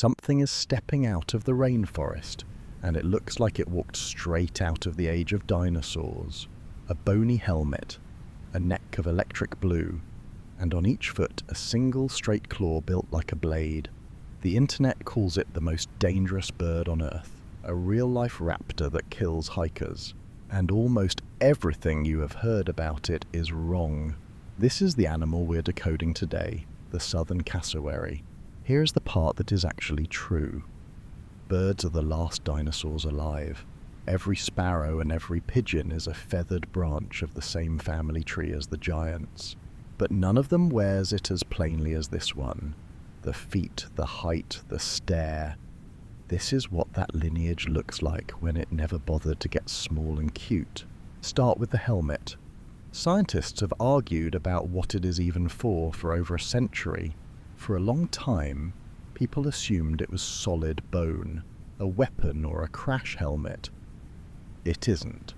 Something is stepping out of the rainforest, and it looks like it walked straight out of the age of dinosaurs. A bony helmet, a neck of electric blue, and on each foot a single straight claw built like a blade. The internet calls it the most dangerous bird on Earth, a real-life raptor that kills hikers. And almost everything you have heard about it is wrong. This is the animal we're decoding today, the southern cassowary. Here's the part that is actually true. Birds are the last dinosaurs alive. Every sparrow and every pigeon is a feathered branch of the same family tree as the giants. But none of them wears it as plainly as this one. The feet, the height, the stare. This is what that lineage looks like when it never bothered to get small and cute. Start with the helmet. Scientists have argued about what it is even for over a century. For a long time, people assumed it was solid bone, a weapon or a crash helmet. It isn't.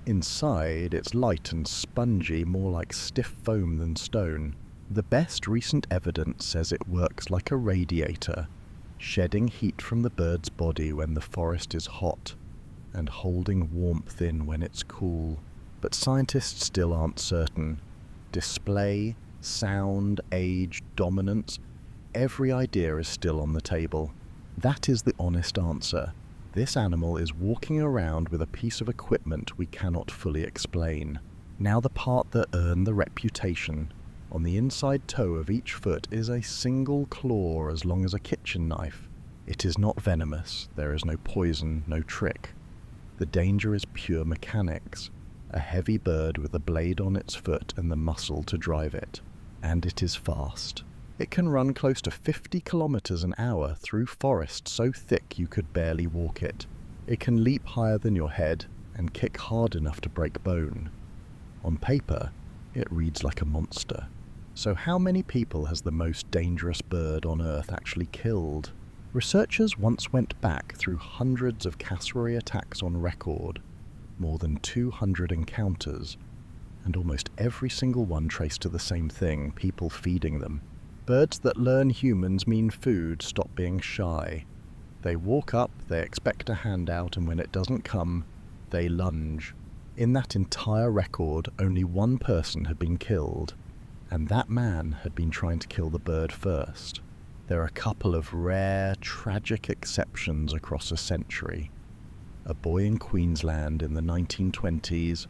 Inside, it's light and spongy, more like stiff foam than stone. The best recent evidence says it works like a radiator, shedding heat from the bird's body when the forest is hot, and holding warmth in when it's cool. But scientists still aren't certain. Display, sound, age, dominance, every idea is still on the table. That is the honest answer. This animal is walking around with a piece of equipment we cannot fully explain. Now the part that earned the reputation. On the inside toe of each foot is a single claw as long as a kitchen knife. It is not venomous, there is no poison, no trick. The danger is pure mechanics. A heavy bird with a blade on its foot and the muscle to drive it. And it is fast. It can run close to 50 kilometers an hour through forest so thick you could barely walk it. It can leap higher than your head and kick hard enough to break bone. On paper, it reads like a monster. So how many people has the most dangerous bird on Earth actually killed? Researchers once went back through hundreds of cassowary attacks on record, more than 200 encounters, and almost every single one traced to the same thing, people feeding them. Birds that learn humans mean food stop being shy. They walk up, they expect a handout, and when it doesn't come, they lunge. In that entire record, only one person had been killed, and that man had been trying to kill the bird first. There are a couple of rare, tragic exceptions across a century. A boy in Queensland in the 1920s,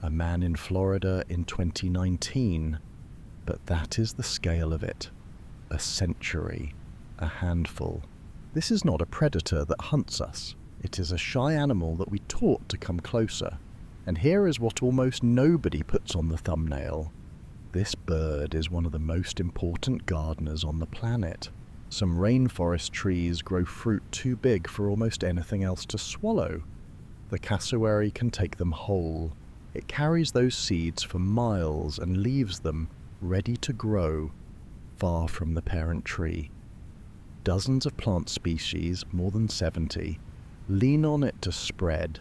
a man in Florida in 2019, but that is the scale of it. A century, a handful. This is not a predator that hunts us. It is a shy animal that we taught to come closer. And here is what almost nobody puts on the thumbnail. This bird is one of the most important gardeners on the planet. Some rainforest trees grow fruit too big for almost anything else to swallow. The cassowary can take them whole. It carries those seeds for miles and leaves them ready to grow far from the parent tree. Dozens of plant species, more than 70, lean on it to spread.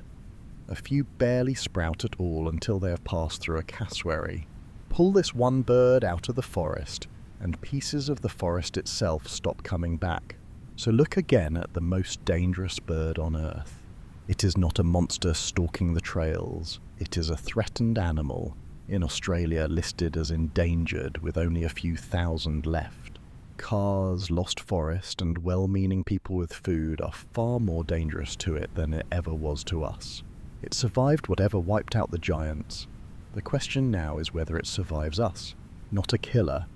A few barely sprout at all until they have passed through a cassowary. Pull this one bird out of the forest, and pieces of the forest itself stop coming back. So look again at the most dangerous bird on Earth. It is not a monster stalking the trails. It is a threatened animal, in Australia listed as endangered with only a few thousand left. Cars, lost forest, and well-meaning people with food are far more dangerous to it than it ever was to us. It survived whatever wiped out the giants. The question now is whether it survives us. Not a killer,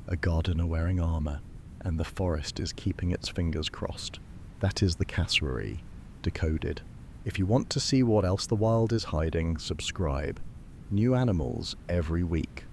a gardener wearing armor, and the forest is keeping its fingers crossed. That is the cassowary, decoded. If you want to see what else the wild is hiding, subscribe. New animals every week.